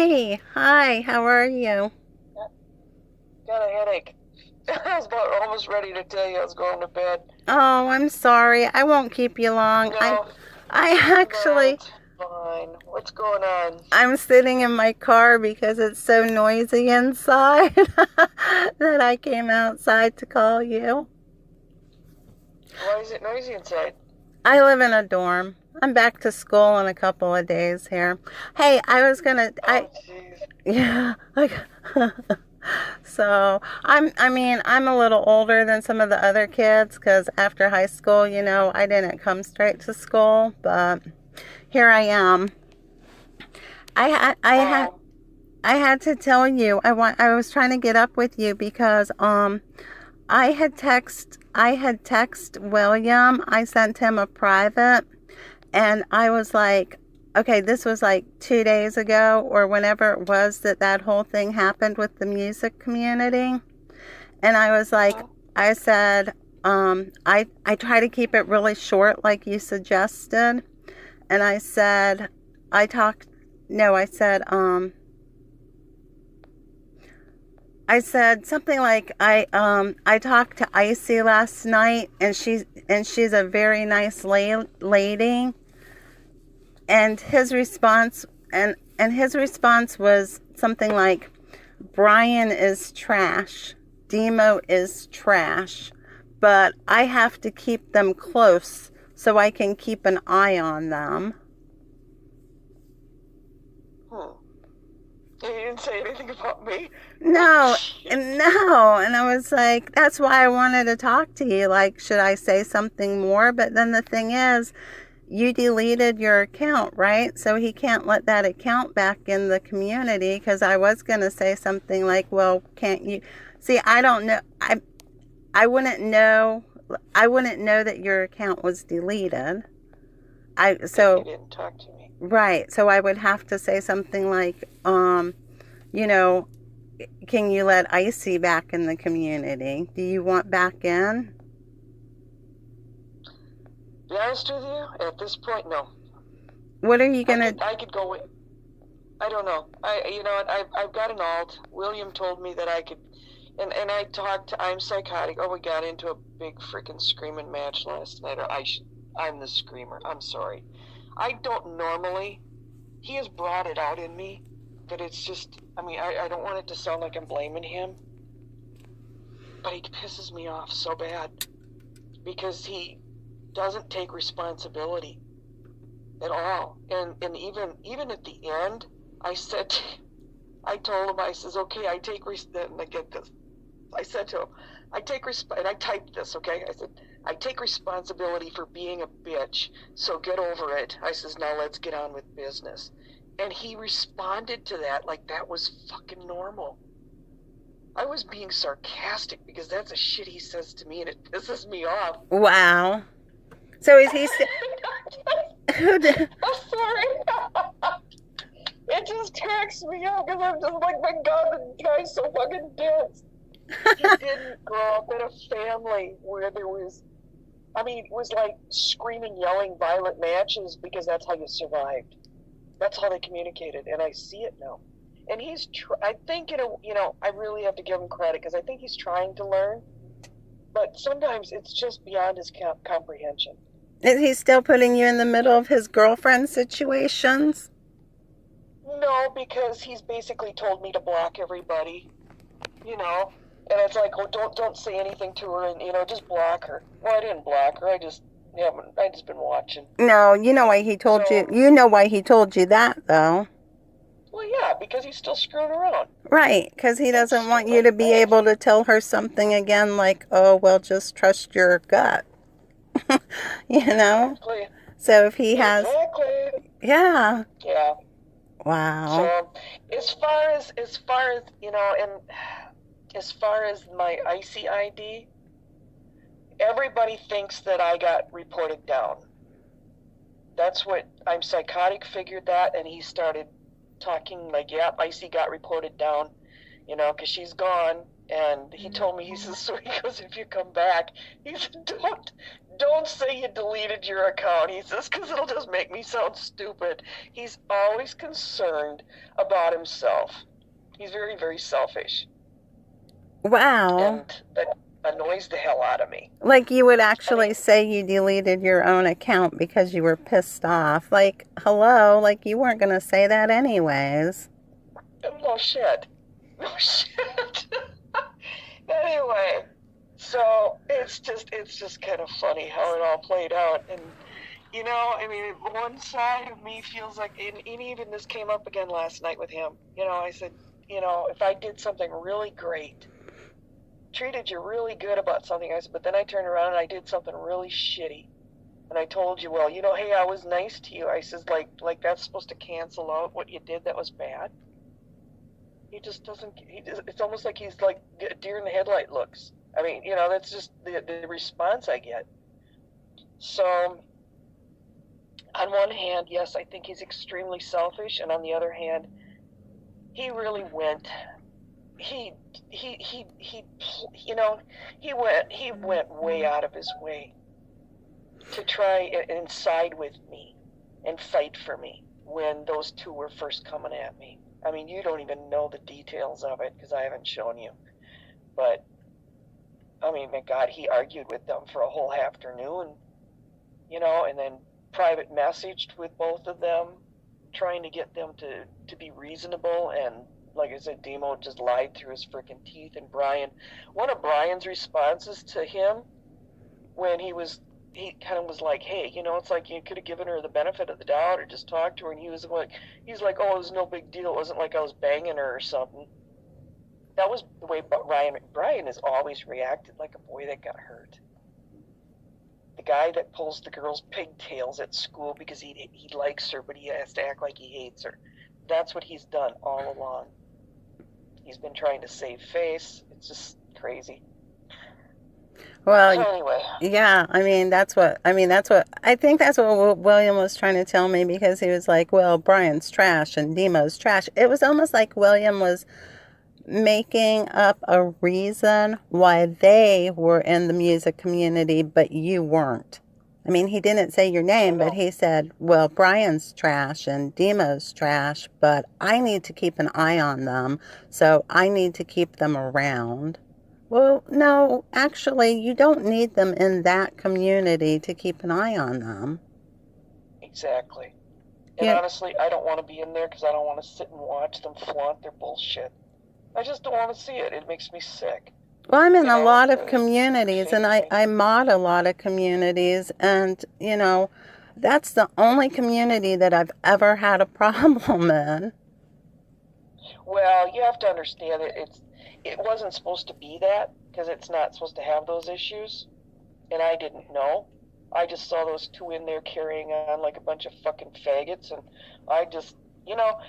Hi, how are you? Got a headache. I was about almost ready to tell you I was going to bed. Oh, I'm sorry. I won't keep you long. I No, I no, actually it's fine. What's going on? I'm sitting in my car because it's so noisy inside that I came outside to call you. Why is it noisy inside? I live in a dorm. I'm back to school in a couple of days here. Hey, I was gonna I Oh, jeez. yeah, like so I'm a little older than some of the other kids because after high school, I didn't come straight to school, but here I am. I had I had Wow. I had to tell you I was trying to get up with you because I had text William. I sent him a private and I was like, okay, this was like 2 days ago or whenever it was that whole thing happened with the music community. And I was like, Hmm? I said, I try to keep it really short, like you suggested. And I said, I talked, no, I said something like I talked to Icy last night, and she's a very nice lady. And his response was something like, Brian is trash. Demo is trash. But I have to keep them close so I can keep an eye on them. Hmm. You didn't say anything about me? No, Shit. no. And I was like, that's why I wanted to talk to you. Like, should I say something more? But then the thing is, you deleted your account, right? So he can't let that account back in the community because I was going to say something like, well, can't you see? I don't know. I wouldn't know. I wouldn't know that your account was deleted. I If you so didn't talk to me. right. So I would have to say something like, you know, can you let Icy back in the community? Do you want back in? To be honest with you, at this point, no. What are you I gonna? could, I could go with. I don't know. You know what? I've got an alt. William told me that I could, and I talked to. I'm psychotic. Oh, we got into a big freaking screaming match last night. Or I'm the screamer. I'm sorry. I don't normally. He has brought it out in me, but it's just. I mean, I don't want it to sound like I'm blaming him, but he pisses me off so bad because he doesn't take responsibility at all. And even at the end, I said. I told him, I says, okay, and I get this. I said to him, and I typed this, okay? I said, I take responsibility for being a bitch, so get over it. I says, now let's get on with business. And he responded to that like that was fucking normal. I was being sarcastic because that's the shit he says to me and it pisses me off. Wow. So is he still? I'm sorry. It just cracks me up because I'm just like, my God, this guy's so fucking dense. He didn't grow up in a family where there was, I mean, it was like screaming, yelling, violent matches because that's how you survived. That's how they communicated, and I see it now. And I think, I really have to give him credit because I think he's trying to learn, but sometimes it's just beyond his comprehension. Is he still putting you in the middle of his girlfriend situations? No, because he's basically told me to block everybody, you know, and it's like, oh, don't say anything to her, and just block her. Well, I didn't block her. I just been watching. No, you know why he told you. So, You know why he told you that, though. well, yeah, because he's still screwing around. Right, because he And doesn't want you to be I able to tell her something again like, oh, well, just trust your gut. you know? exactly, So if he has, exactly, yeah. yeah. Wow. So, as far as and as far as my icy ID, everybody thinks that I got reported down. That's what I'm psychotic figured that, and he started talking like, yeah, icy got reported down. you know, because she's gone. And he told me, he says, so he goes, if you come back, he said, don't say you deleted your account. He says, because it'll just make me sound stupid. He's always concerned about himself. He's very, very selfish. Wow. And that annoys the hell out of me. Like you would actually say you deleted your own account because you were pissed off. Like, hello, like you weren't going to say that anyways. No shit. No shit. Anyway, so it's just kind of funny how it all played out. And, you know, I mean, one side of me feels like, and even this came up again last night with him, you know, I said, you know, if I did something really great, treated you really good about something, I said, but then I turned around and I did something really shitty. And I told you, well, you know, hey, I was nice to you. I says, like that's supposed to cancel out what you did that was bad. He just doesn't, it's almost like he's like a deer in the headlight looks. I mean, you know, that's just the response I get. So, on one hand, yes, I think he's extremely selfish. And on the other hand, he really went, you know, he went way out of his way to try and side with me and fight for me when those two were first coming at me. I mean, you don't even know the details of it because I haven't shown you. But, I mean, my God, he argued with them for a whole afternoon, you know, and then private messaged with both of them, trying to get them to be reasonable. And like I said, Demo just lied through his freaking teeth. And Brian, one of Brian's responses to him when he kind of was like, hey, you know, it's like you could have given her the benefit of the doubt or just talked to her. And he's like, oh, it was no big deal. It wasn't like I was banging her or something. That was the way Brian has always reacted like a boy that got hurt. The guy that pulls the girl's pigtails at school because he likes her, but he has to act like he hates her. That's what he's done all along. He's been trying to save face. It's just crazy. Well, so anyway. Yeah, I think that's what William was trying to tell me, because he was like, well, Brian's trash and Demo's trash. It was almost like William was making up a reason why they were in the music community, but you weren't. I mean, he didn't say your name, but he said, well, Brian's trash and Demo's trash, but I need to keep an eye on them, so I need to keep them around. Well, no, actually, you don't need them in that community to keep an eye on them. Exactly. And honestly, I don't want to be in there because I don't want to sit and watch them flaunt their bullshit. I just don't want to see it. It makes me sick. Well, I'm in a lot of communities, and I mod a lot of communities, and, you know, that's the only community that I've ever had a problem in. Well, you have to understand it wasn't supposed to be that, because it's not supposed to have those issues, and I didn't know. I just saw those two in there carrying on like a bunch of fucking faggots, and I just, you know,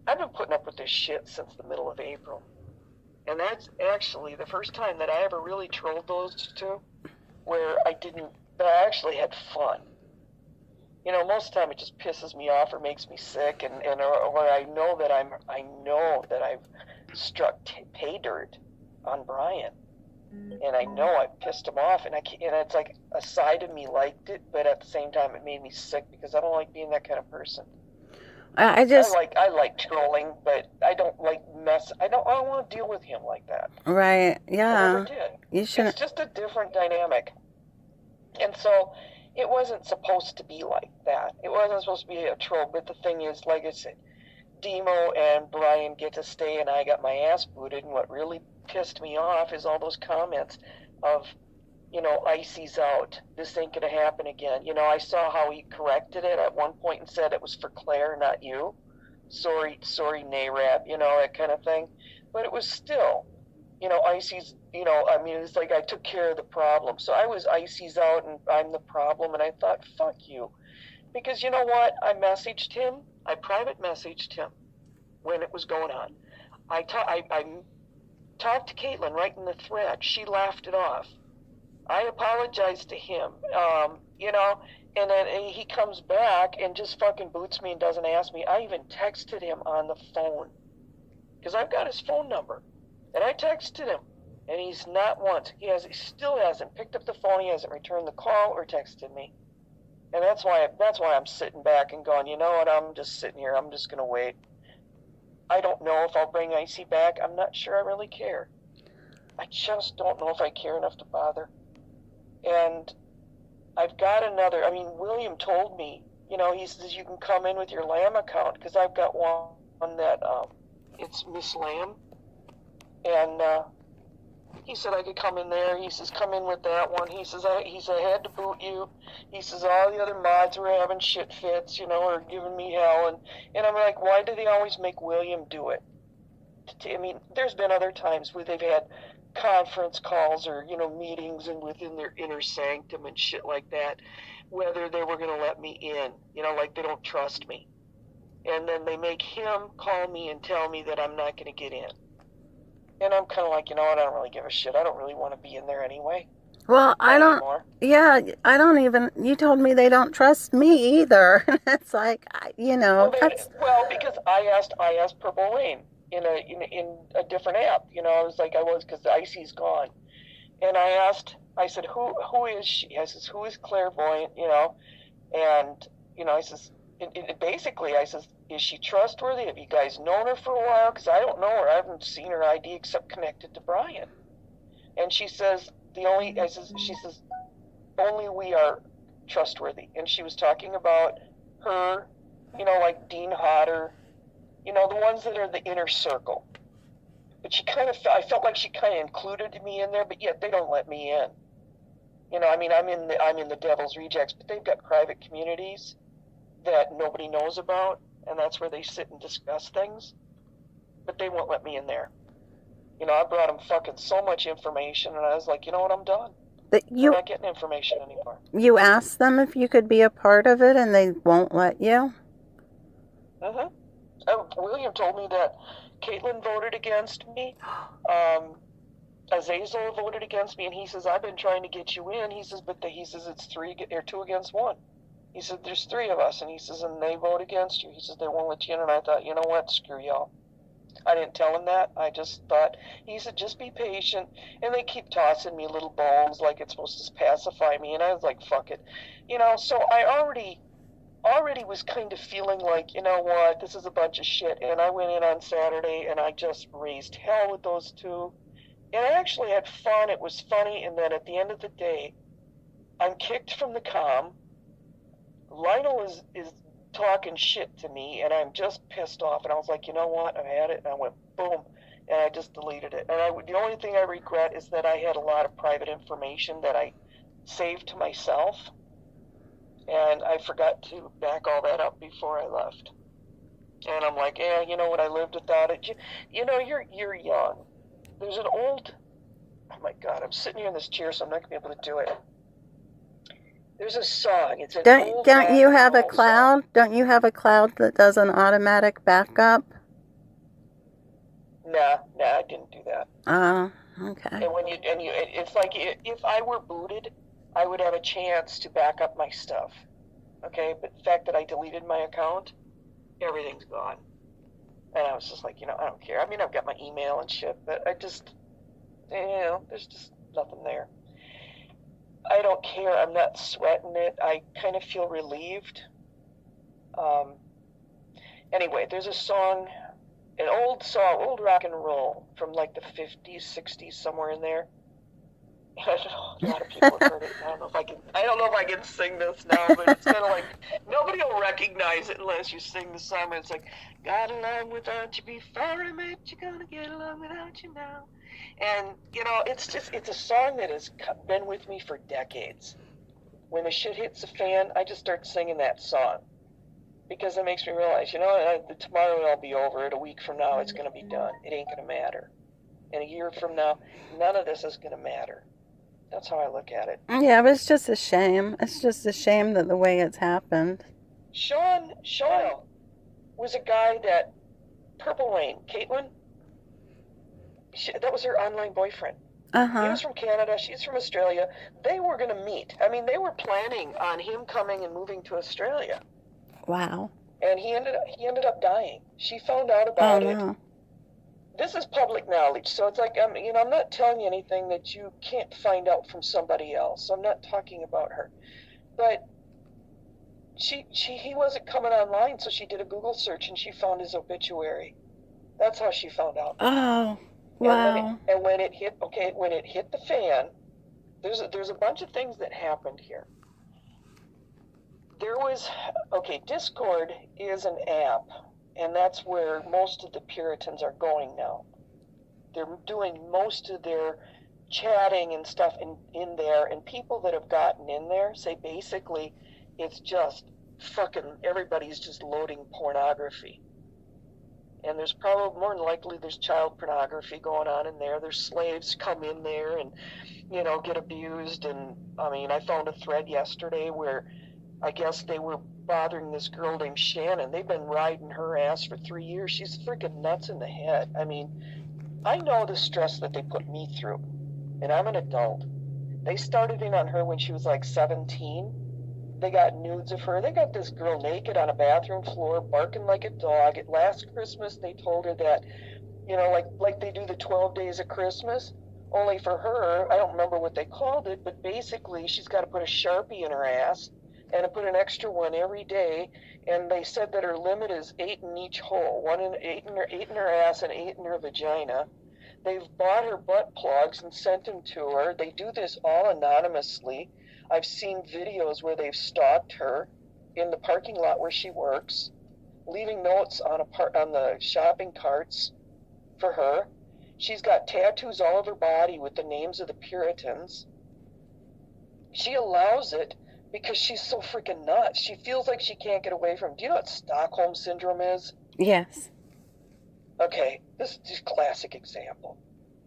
I've been putting up with this shit since the middle of April. And that's actually the first time that I ever really trolled those two, where I actually had fun. You know, most of the time it just pisses me off or makes me sick, or I know that I've struck pay dirt on Brian, and I know I pissed him off, and it's like a side of me liked it, but at the same time it made me sick because I don't like being that kind of person. I like trolling, but I don't like mess. I don't want to deal with him like that. Right? Yeah. I never did. You shouldn't. It's just a different dynamic, and so it wasn't supposed to be like that. It wasn't supposed to be a troll. But the thing is, like I said, Demo and Brian get to stay, and I got my ass booted. And what really pissed me off is all those comments of, you know, Icy's out. This ain't gonna happen again. You know, I saw how he corrected it at one point and said it was for Claire, not you. Sorry, NARAB, you know, that kind of thing. But it was still, you know, Icy's, you know, I mean, it's like I took care of the problem. So I was Icy's out and I'm the problem, and I thought, fuck you. Because you know what? I private messaged him when it was going on. I talked to Caitlin right in the thread. She laughed it off. I apologized to him, you know, and then he comes back and just fucking boots me and doesn't ask me. I even texted him on the phone because I've got his phone number. And I texted him, and he's not once. He still hasn't picked up the phone. He hasn't returned the call or texted me. And that's why I'm sitting back and going, you know what? I'm just sitting here. I'm just gonna wait. I don't know if I'll bring Icy back. I'm not sure I really care. I just don't know if I care enough to bother. And I've got another. I mean, William told me, you know, he says you can come in with your Lamb account because I've got one that it's Miss Lamb, and he said I could come in there. He says come in with that one. He says I had to boot you. He says all the other mods were having shit fits, you know, or giving me hell, and I'm like, why do they always make William do it? I mean, there's been other times where they've had conference calls or, you know, meetings and within their inner sanctum and shit like that, whether they were going to let me in, you know, like they don't trust me. And then they make him call me and tell me that I'm not going to get in. And I'm kind of like, you know what, I don't really give a shit. I don't really want to be in there anyway. Well, I don't, anymore. Yeah, I don't even, you told me they don't trust me either. It's like, you know, well, because I asked Purple Rain in a different app, you know, because Icy's gone. And I said, who is she? I says, who is Clairvoyant, you know? And, you know, I says, basically, I says, is she trustworthy? Have you guys known her for a while? Because I don't know her. I haven't seen her ID except connected to Brian. And she says, she says, only we are trustworthy. And she was talking about her, you know, like Dean Hodder, you know, the ones that are the inner circle. But I felt like she kind of included me in there, but yet they don't let me in. You know, I mean, I'm in the Devil's Rejects, but they've got private communities that nobody knows about, and that's where they sit and discuss things. But they won't let me in there. You know, I brought them fucking so much information, and I was like, you know what, I'm done. I'm not getting information anymore. You asked them if you could be a part of it, and they won't let you? William told me that Caitlin voted against me. Azazel voted against me, and he says, I've been trying to get you in. He says, it's 2 against 1. He said, there's 3 of us, and he says, and they vote against you. He says, they won't let you in, and I thought, you know what, screw y'all. I didn't tell him that. I just thought, he said, just be patient, and they keep tossing me little bones like it's supposed to pacify me, and I was like, fuck it. You know, so I already was kind of feeling like, you know what, this is a bunch of shit, and I went in on Saturday, and I just raised hell with those 2, and I actually had fun. It was funny, and then at the end of the day, I'm kicked from the comm. Lionel is talking shit to me, and I'm just pissed off, and I was like, you know what, I had it, and I went boom, and I just deleted it. And the only thing I regret is that I had a lot of private information that I saved to myself, and I forgot to back all that up before I left. And I'm like, yeah, you know what, I lived without it. You know, you're young. There's an old, oh my God, I'm sitting here in this chair, so I'm not going to be able to do it. There's a song. It's an old Don't you have a cloud? Song. Don't you have a cloud that does an automatic backup? Nah, I didn't do that. Okay. And it's like if I were booted, I would have a chance to back up my stuff. Okay, but the fact that I deleted my account, everything's gone. And I was just like, you know, I don't care. I mean, I've got my email and shit, but I just, you know, there's just nothing there. I don't care. I'm not sweating it. I kind of feel relieved. Anyway, there's a song, an old song, old rock and roll from like the 50s, 60s, somewhere in there. I don't know, a lot of people have heard it. I don't know if I can sing this now, but it's kind of like nobody will recognize it unless you sing the song. But it's like, got along without you before I met you, gonna get along without you now. And you know, it's a song that has been with me for decades. When the shit hits the fan, I just start singing that song because it makes me realize, you know, tomorrow it'll be over. A week from now, it's gonna be done. It ain't gonna matter. And a year from now, none of this is gonna matter. That's how I look at it. Yeah, but it's just a shame. It's just a shame that the way it's happened. Sean was a guy that Purple Rain, Caitlin, that was her online boyfriend. He was from Canada. She's from Australia. They were going to meet. I mean, they were planning on him coming and moving to Australia. Wow. And he ended up dying. She found out about it. this is public knowledge, so it's like I'm not telling you anything that you can't find out from somebody else. So I'm not talking about her, but he wasn't coming online, so she did a Google search and she found his obituary. That's how she found out. Oh, And wow. when it hit, when it hit the fan, there's a bunch of things that happened here. There was Discord is an app, and that's where most of the Puritans are going now. They're doing most of their chatting and stuff in there, and people that have gotten in there say basically it's just fucking everybody's just loading pornography. And there's probably more than likely there's child pornography going on in there. There's slaves come in there and, get abused. And I found a thread yesterday where I guess they were bothering this girl named Shannon. They've been riding her ass for 3 years. She's freaking nuts in the head. I know the stress that they put me through, and I'm an adult. They started in on her when she was like 17. They got nudes of her. They got this girl naked on a bathroom floor, barking like a dog. At last Christmas, they told her that, like they do the 12 days of Christmas. Only for her, I don't remember what they called it, but basically she's got to put a Sharpie in her ass and to put an extra one every day. And they said that her limit is 8 in each hole, 8 in her ass and 8 in her vagina. They've bought her butt plugs and sent them to her. They do this all anonymously. I've seen videos where they've stalked her in the parking lot where she works, leaving notes on the shopping carts for her. She's got tattoos all over her body with the names of the Puritans. She allows it because she's so freaking nuts. She feels like she can't get away from it. Do you know what Stockholm Syndrome is? Yes. Okay, this is a classic example.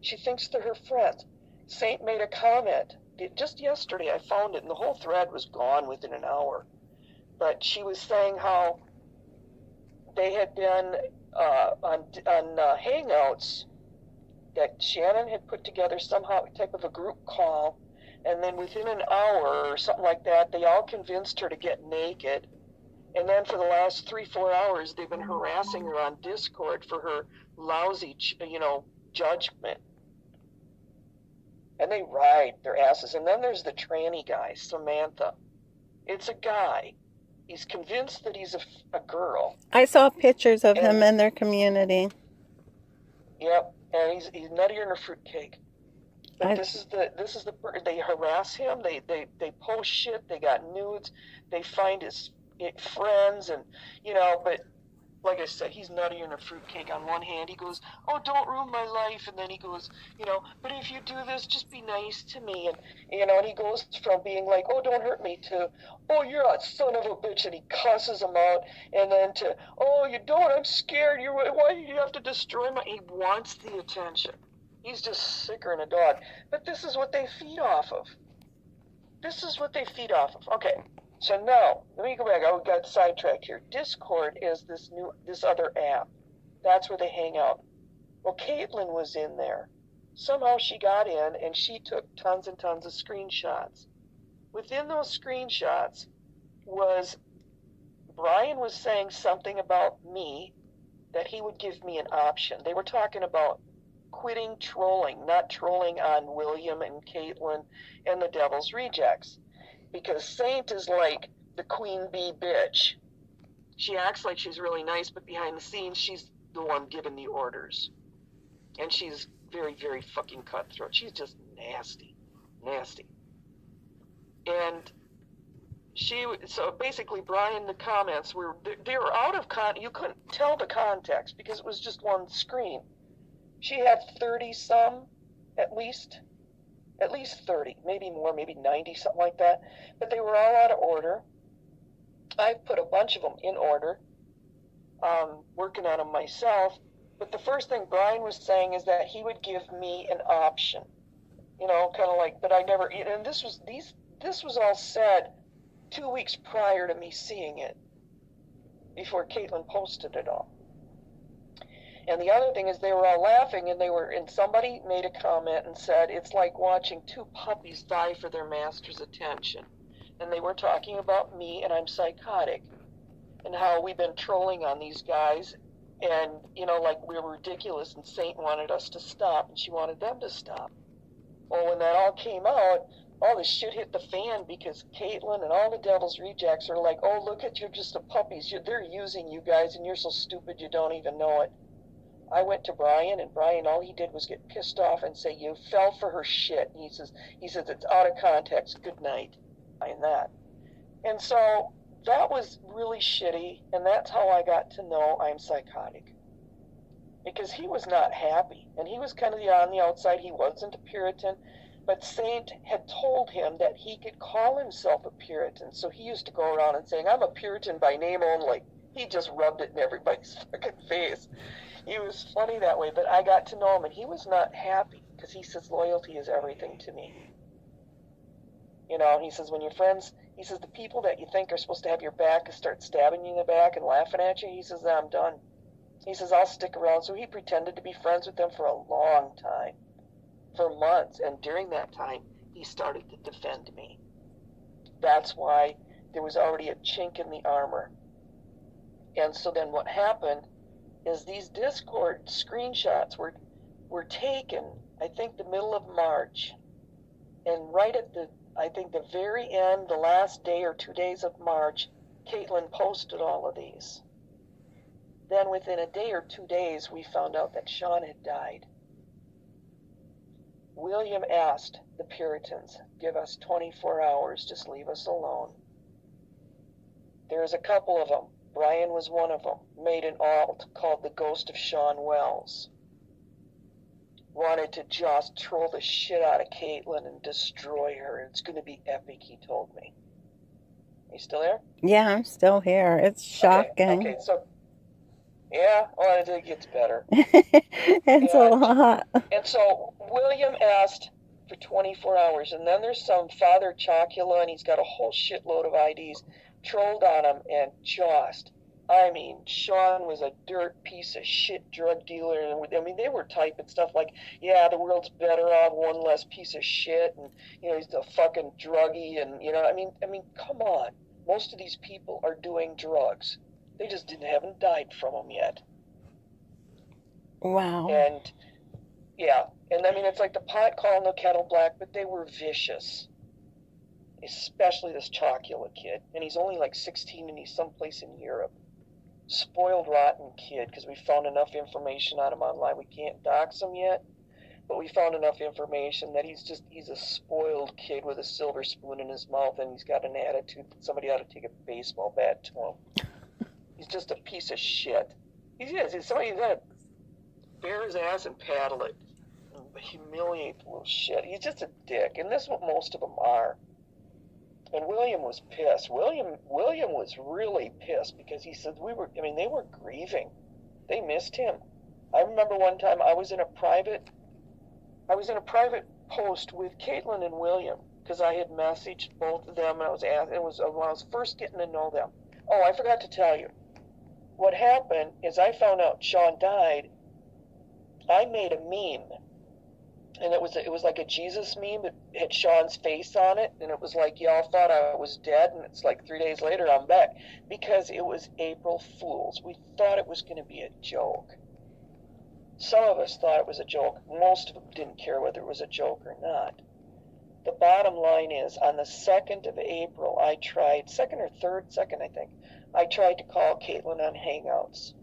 She thinks they're her friends. Saint made a comment. Just yesterday I found it, and the whole thread was gone within an hour. But she was saying how they had been on Hangouts that Shannon had put together somehow type of a group call, and then within an hour or something like that, they all convinced her to get naked. And then for the last 3-4 hours, they've been harassing her on Discord for her lousy, judgment. And they ride their asses. And then there's the tranny guy, Samantha. It's a guy. He's convinced that he's a girl. I saw pictures of him in their community. Yep, and he's nuttier than a fruitcake. But this is the they harass him. They post shit. They got nudes. They find his friends, and but like I said, he's nuttier than a fruitcake. On one hand, he goes, "Oh, don't ruin my life," and then he goes, "But if you do this, just be nice to me." And and he goes from being like, "Oh, don't hurt me," to, "Oh, you're a son of a bitch," and he cusses him out, and then to, "Oh, you don't, I'm scared. Why do you have to destroy my?" He wants the attention. He's just sicker than a dog. But this is what they feed off of. This is what they feed off of. Okay. So now, let me go back. I got sidetracked here. Discord is this other app. That's where they hang out. Well, Caitlin was in there. Somehow she got in and she took tons and tons of screenshots. Within those screenshots was Brian was saying something about me that he would give me an option. They were talking about quitting trolling, not trolling on William and Caitlin and the Devil's Rejects. Because Saint is like the queen bee bitch. She acts like she's really nice, but behind the scenes, she's the one giving the orders. And she's very, very fucking cutthroat. She's just nasty. Nasty. And so basically, Brian, the comments they were out of you couldn't tell the context because it was just one screen. She had 30-some, at least 30, maybe more, maybe 90, something like that. But they were all out of order. I put a bunch of them in order, working on them myself. But the first thing Brian was saying is that he would give me an option, kind of like, but I never, and this was all said 2 weeks prior to me seeing it, before Caitlin posted it all. And the other thing is they were all laughing, and somebody made a comment and said, it's like watching 2 puppies die for their master's attention. And they were talking about me, and I'm psychotic, and how we've been trolling on these guys And, you know, like we were ridiculous and Saint wanted us to stop and she wanted them to stop. Well, when that all came out, all this shit hit the fan because Caitlin and all the Devil's Rejects are like, oh, look at you're just a puppies. They're using you guys and you're so stupid you don't even know it. I went to Brian, and Brian, all he did was get pissed off and say, you fell for her shit. And he says, it's out of context. Good night. And that. And so that was really shitty, and that's how I got to know I'm psychotic. Because he was not happy, and he was kind of on the outside. He wasn't a Puritan, but Saint had told him that he could call himself a Puritan. So he used to go around and saying, I'm a Puritan by name only. He just rubbed it in everybody's fucking face. He was funny that way, but I got to know him, and he was not happy because he says loyalty is everything to me. You know, he says when your friends, he says the people that you think are supposed to have your back start stabbing you in the back and laughing at you, he says, I'm done. He says, I'll stick around. So he pretended to be friends with them for a long time, for months, and during that time, he started to defend me. That's why there was already a chink in the armor. And so then what happened is these Discord screenshots were taken, I think the middle of March, and right at I think the very end, the last day or 2 days of March, Caitlin posted all of these. Then within a day or 2 days, we found out that Sean had died. William asked the Puritans, give us 24 hours, just leave us alone. There's a couple of them. Brian was one of them, made an alt called The Ghost of Sean Wells. Wanted to just troll the shit out of Caitlin and destroy her. It's going to be epic, he told me. Are you still there? Yeah, I'm still here. It's shocking. Okay, so, yeah, well, it gets better. It's a lot. And so William asked for 24 hours, and then there's some Father Chocula, and he's got a whole shitload of IDs, trolled on him, and just, I mean, Sean was a dirt piece of shit drug dealer, and I mean, they were typing stuff like, yeah, the world's better off, one less piece of shit, and, you know, he's a fucking druggie, and, you know, I mean, come on. Most of these people are doing drugs. They just haven't died from them yet. Wow. And, yeah, and I mean, it's like the pot calling the kettle black, but they were vicious. Especially this Chocula kid. And he's only like 16 and he's someplace in Europe. Spoiled, rotten kid, because we found enough information on him online. We can't dox him yet, but we found enough information that he's a spoiled kid with a silver spoon in his mouth, and he's got an attitude that somebody ought to take a baseball bat to him. He's just a piece of shit. He is. He's somebody who's got to bear his ass and paddle it. And humiliate the little shit. He's just a dick, and this is what most of them are. And William was pissed. William was really pissed because he said they were grieving. They missed him. I remember one time I was in a private post with Caitlin and William because I had messaged both of them, and it was when I was first getting to know them. Oh, I forgot to tell you. What happened is I found out Sean died. I made a meme, and it was like a Jesus meme. It had Sean's face on it, and it was like, y'all thought I was dead, and it's like 3 days later I'm back, because it was April Fool's. We thought it was going to be a joke. Some of us thought it was a joke. Most of them didn't care whether it was a joke or not. The bottom line is, on the 2nd of April, I tried to call Caitlin on Hangouts,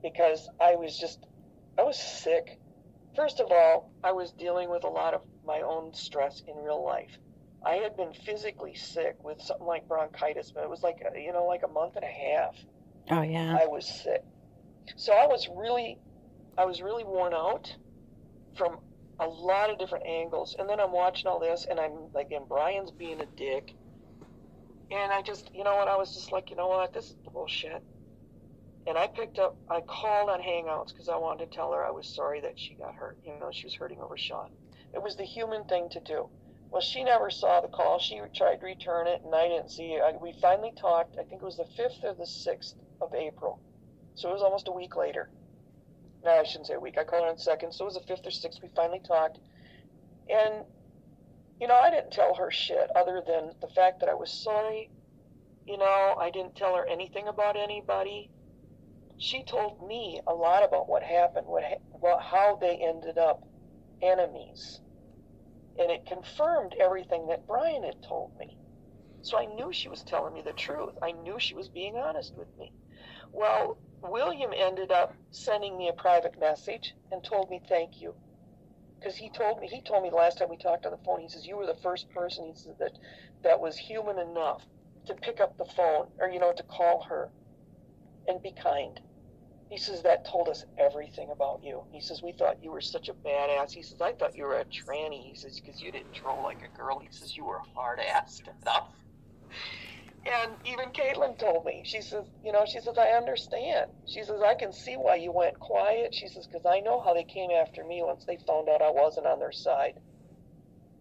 because I was sick. First of all, I was dealing with a lot of my own stress in real life. I had been physically sick with something like bronchitis, but it was like a month and a half. Oh, yeah. I was sick. So I was really worn out from a lot of different angles. And then I'm watching all this, and I'm like, and Brian's being a dick. And I was just like, you know what, this is bullshit. And I called on Hangouts because I wanted to tell her I was sorry that she got hurt. You know, she was hurting over Sean. It was the human thing to do. Well, she never saw the call. She tried to return it, and I didn't see it. We finally talked. I think it was the 5th or the 6th of April. So it was almost a week later. No, I shouldn't say a week. I called her on the 2nd, so it was the 5th or 6th. We finally talked. And, you know, I didn't tell her shit other than the fact that I was sorry. You know, I didn't tell her anything about anybody. she told me a lot about what happened, how they ended up enemies. And it confirmed everything that Brian had told me. So I knew she was telling me the truth. I knew she was being honest with me. Well, William ended up sending me a private message and told me thank you. Because he told me the last time we talked on the phone, he says, you were the first person, he said, that was human enough to pick up the phone, or, to call her and be kind. He says, that told us everything about you. He says, we thought you were such a badass. He says, I thought you were a tranny. He says, because you didn't troll like a girl. He says, you were a hard ass enough. And even Caitlin told me, she says, I understand. She says, I can see why you went quiet. She says, because I know how they came after me once they found out I wasn't on their side.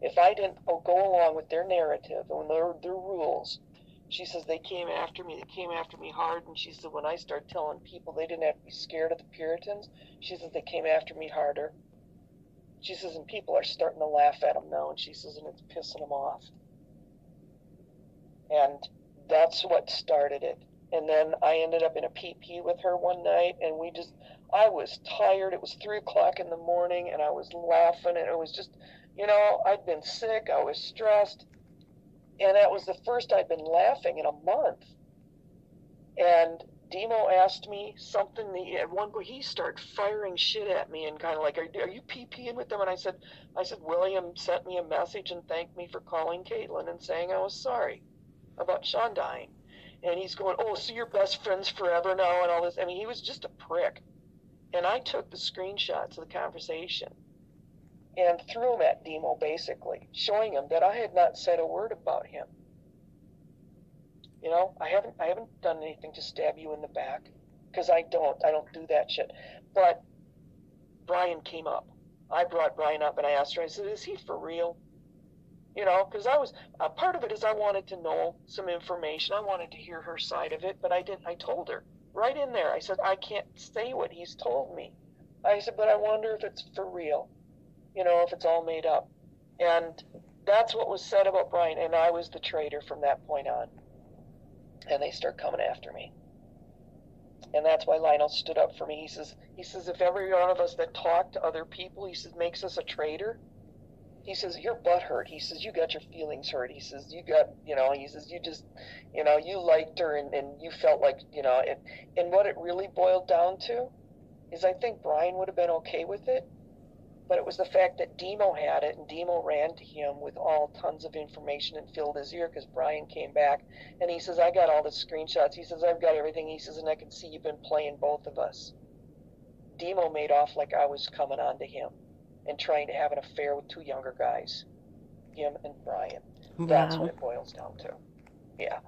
If I didn't go along with their narrative and their rules, she says, they came after me. They came after me hard. And she said, when I started telling people they didn't have to be scared of the Puritans, she says, they came after me harder. She says, and people are starting to laugh at them now. And she says, and it's pissing them off. And that's what started it. And then I ended up in a PP with her one night, and I was tired. It was 3 o'clock in the morning, and I was laughing, and it was just, I'd been sick. I was stressed. And that was the first I'd been laughing in a month. And Demo asked me something. At one point, he started firing shit at me and kind of like, are you PPing with them? And I said, William sent me a message and thanked me for calling Caitlin and saying I was sorry about Sean dying. And he's going, oh, so you're best friends forever now and all this. I mean, he was just a prick. And I took the screenshots of the conversation and threw them at Demo, basically, showing him that I had not said a word about him. I haven't done anything to stab you in the back, because I don't do that shit. But Brian came up. I brought Brian up and I asked her, I said, is he for real? Because part of it is I wanted to know some information. I wanted to hear her side of it, but I didn't. I told her right in there. I said, I can't say what he's told me. I said, but I wonder if it's for real, if it's all made up. And that's what was said about Brian, and I was the traitor from that point on. And they start coming after me. And that's why Lionel stood up for me. He says, if every one of us that talk to other people, he says, makes us a traitor, he says, your butt hurt. He says, you got your feelings hurt. He says, you got, he says, you just, you liked her and you felt like, and what it really boiled down to is I think Brian would have been okay with it, but it was the fact that Demo had it, and Demo ran to him with all tons of information and filled his ear because Brian came back, and he says, I got all the screenshots. He says, I've got everything. He says, and I can see you've been playing both of us. Demo made off like I was coming on to him and trying to have an affair with two younger guys, him and Brian. Wow. That's what it boils down to. Yeah.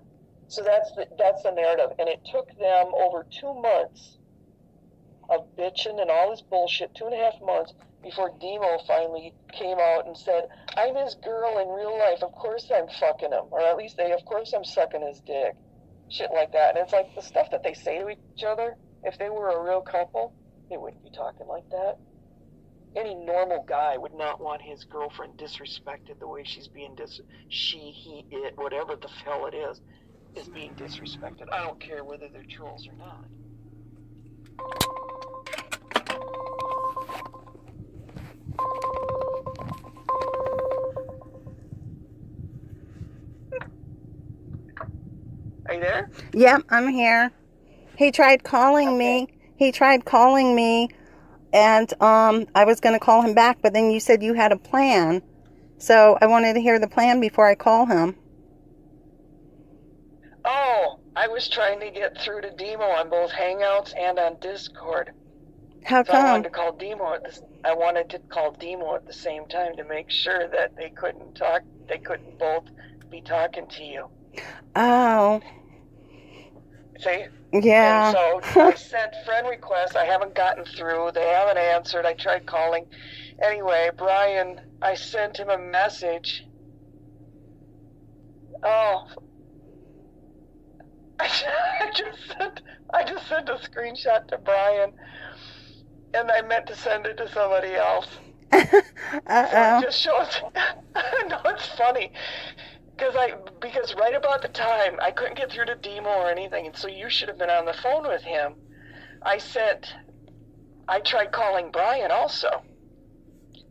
So that's the narrative, and it took them over 2 months of bitching and all this bullshit, 2.5 months, before Demo finally came out and said, I'm his girl in real life. Of course I'm fucking him. Or at least of course I'm sucking his dick. Shit like that. And it's like the stuff that they say to each other, if they were a real couple, they wouldn't be talking like that. Any normal guy would not want his girlfriend disrespected the way she's being it, whatever the hell it is being disrespected. I don't care whether they're trolls or not. Are you there? Yep, I'm here. He tried calling me. He tried calling me, and I was going to call him back, but then you said you had a plan. So I wanted to hear the plan before I call him. Oh, I was trying to get through to Demo on both Hangouts and on Discord. How come? I wanted to call Demo at the same time to make sure that they couldn't talk. They couldn't both be talking to you. Oh. See? Yeah. And so I sent friend requests. I haven't gotten through. They haven't answered. I tried calling. Anyway, Brian, I sent him a message. Oh. I just sent a screenshot to Brian, and I meant to send it to somebody else. Uh-oh. So it just shows. No, it's funny. Because right about the time I couldn't get through to Demo or anything, and so you should have been on the phone with him. I tried calling Brian also,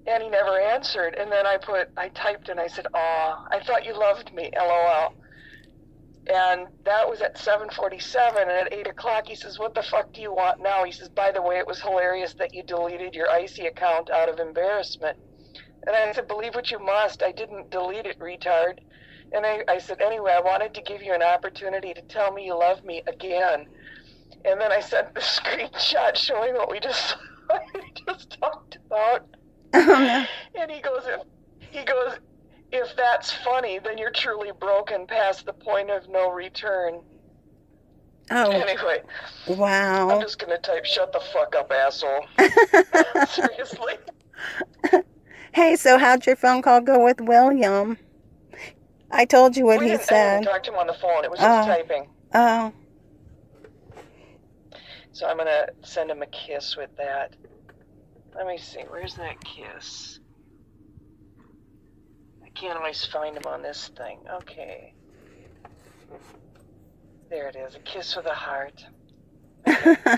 and he never answered. And then I typed and I said, "Aw, I thought you loved me, LOL." And that was at 7:47, and at 8 o'clock he says, "What the fuck do you want now?" He says, "By the way, it was hilarious that you deleted your Icy account out of embarrassment." And I said, "Believe what you must. I didn't delete it, retard." And I said, "Anyway, I wanted to give you an opportunity to tell me you love me again." And then I sent the screenshot showing what we just talked about. And he goes, "If that's funny, then you're truly broken past the point of no return." Oh. Anyway. Wow. I'm just going to type, "Shut the fuck up, asshole." Seriously. Hey, so how'd your phone call go with William? I told you what he said. I didn't talk to him on the phone. It was just typing. Oh. So I'm going to send him a kiss with that. Let me see. Where's that kiss? I can't always find him on this thing. Okay. There it is. A kiss with a heart.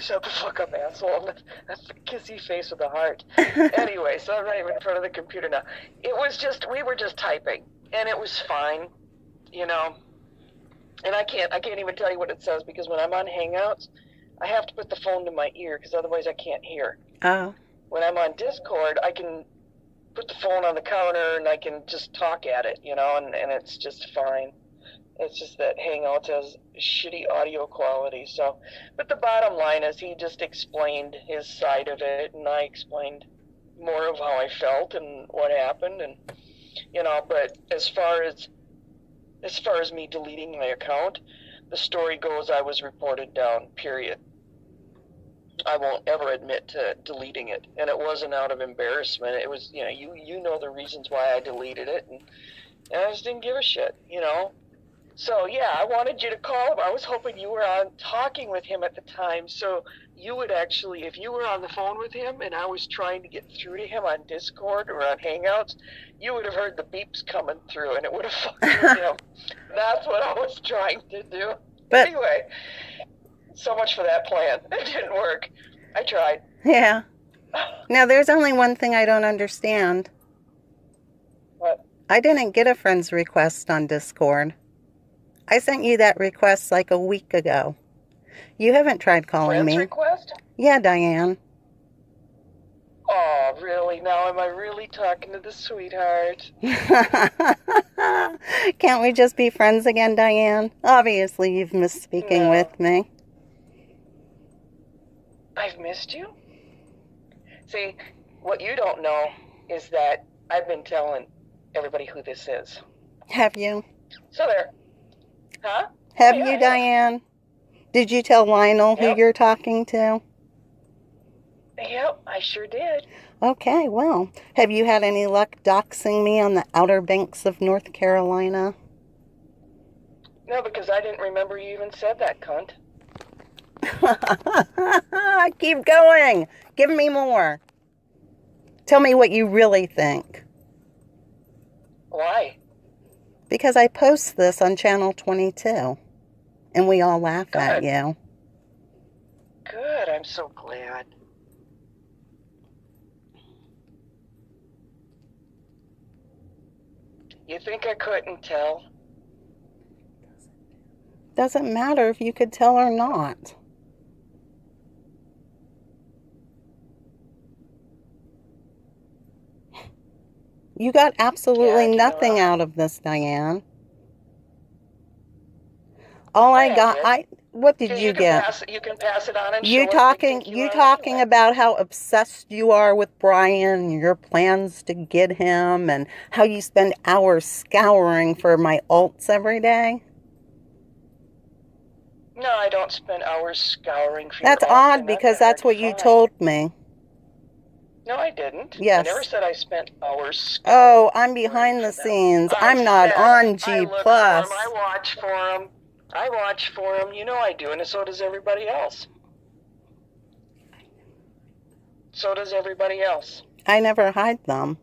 Shut the fuck up, asshole. That's a kissy face with a heart. Anyway, so I'm not even in front of the computer now. We were just typing, and it was fine, you know. And I can't even tell you what it says, because when I'm on Hangouts, I have to put the phone to my ear, because otherwise I can't hear. Oh. When I'm on Discord, I can put the phone on the counter, and I can just talk at it, you know, and it's just fine. It's just that Hangouts has shitty audio quality. So, but the bottom line is he just explained his side of it, and I explained more of how I felt and what happened, and you know. But as far as me deleting my account, the story goes I was reported down. Period. I won't ever admit to deleting it, and it wasn't out of embarrassment. It was, you know, you know the reasons why I deleted it, and I just didn't give a shit, you know. So, yeah, I wanted you to call him. I was hoping you were on talking with him at the time, so you would actually, if you were on the phone with him and I was trying to get through to him on Discord or on Hangouts, you would have heard the beeps coming through, and it would have fucked with him. That's what I was trying to do. But anyway, so much for that plan. It didn't work. I tried. Yeah. Now, there's only one thing I don't understand. What? I didn't get a friend's request on Discord. I sent you that request like a week ago. You haven't tried calling me. Friend's request? Yeah, Diane. Oh, really? Now am I really talking to the sweetheart? Can't we just be friends again, Diane? Obviously, you've missed speaking with me. I've missed you? See, what you don't know is that I've been telling everybody who this is. Have you? So there. Huh? Have you, Diane? Did you tell Lionel who you're talking to? Yep, I sure did. Okay, well, have you had any luck doxing me on the Outer Banks of North Carolina? No, because I didn't remember you even said that, cunt. Keep going. Give me more. Tell me what you really think. Why? Because I post this on Channel 22, and we all laugh at you. Good, I'm so glad. You think I couldn't tell? Doesn't matter if you could tell or not. You got absolutely nothing out of this, Diane. All I got, what did you get? You can pass it on and you talking about how obsessed you are with Brian and your plans to get him, and how you spend hours scouring for my alts every day. No, I don't spend hours scouring for That's odd, because that's what you told me. No, I didn't. Yes. I never said I spent hours. Oh, I'm behind the scenes. I'm not on G+. I watch for them. You know I do, and so does everybody else. So does everybody else. I never hide them.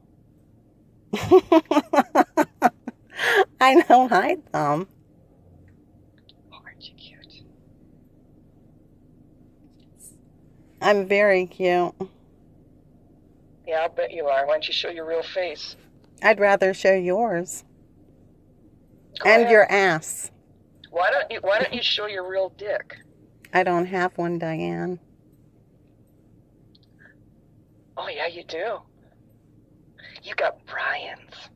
I don't hide them. Oh, aren't you cute? I'm very cute. Yeah, I'll bet you are. Why don't you show your real face? I'd rather show yours. Go And ahead. your ass. Why don't you show your real dick? I don't have one, Diane. Oh yeah, you do. You got Brian's.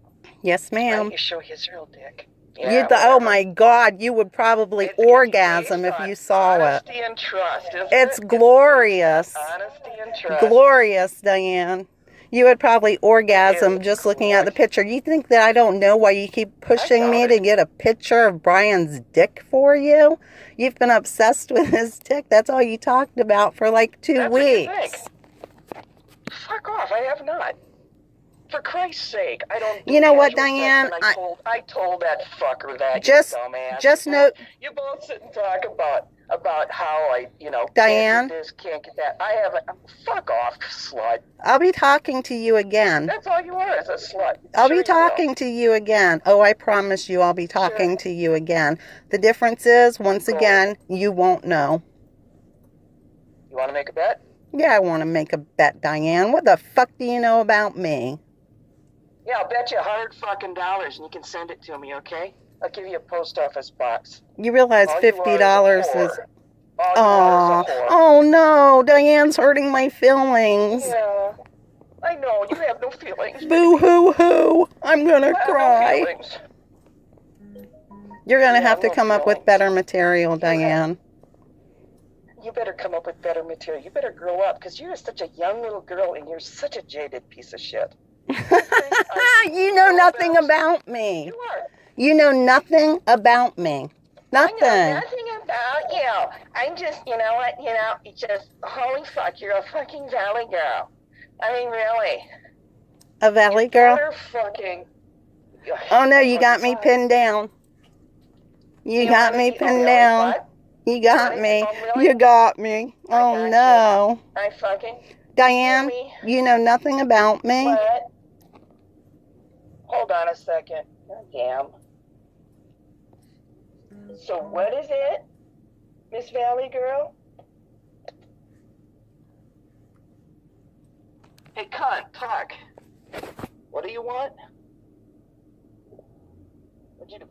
Yes, Why ma'am. don't you show his real dick? Yeah, Oh my God, you would probably orgasm if you saw it. Honesty and trust, isn't It's it? glorious. Honesty and trust. Glorious, Diane. You would probably orgasm just looking at the picture. You think that I don't know why you keep pushing me to get a picture of Brian's dick for you? You've been obsessed with his dick. That's all you talked about for like 2 weeks. What you think. Fuck off, I have not. For Christ's sake, I don't do You know what, casual sex, Diane? and I told that fucker that, Just, you dumbass. just know. You both sit and talk about how I, Diane? can't get this, can't get that. I haven't. Fuck off, slut. I'll be talking to you again. That's all you are, is a slut. I'll be talking to you again. Oh, I promise you I'll be talking to you again. The difference is, once again, you won't know. You want to make a bet? Yeah, I want to make a bet, Diane. What the fuck do you know about me? Yeah, I'll bet you $100 fucking and you can send it to me, okay? I'll give you a post office box. You realize $50 is... Oh no, Diane's hurting my feelings. Yeah, I know, you have no feelings. Boo-hoo-hoo, I'm gonna cry. No, you're gonna have to come up with better material, Diane. You better come up with better material. You better grow up, because you're such a young little girl and you're such a jaded piece of shit. You know nothing about me. You are. You know nothing about me. Nothing. I know nothing about you. I'm just, you know what, just, holy fuck, you're a fucking valley girl. I mean, really. A valley girl? You're fucking... Oh no, you got me pinned down. You got me pinned down. You got me. You got me. Oh no. I fucking... Diane, you know nothing about me. What? Hold on a second. God damn. So what is it, Miss Valley Girl? Hey, cunt, talk. What do you want? What'd you do?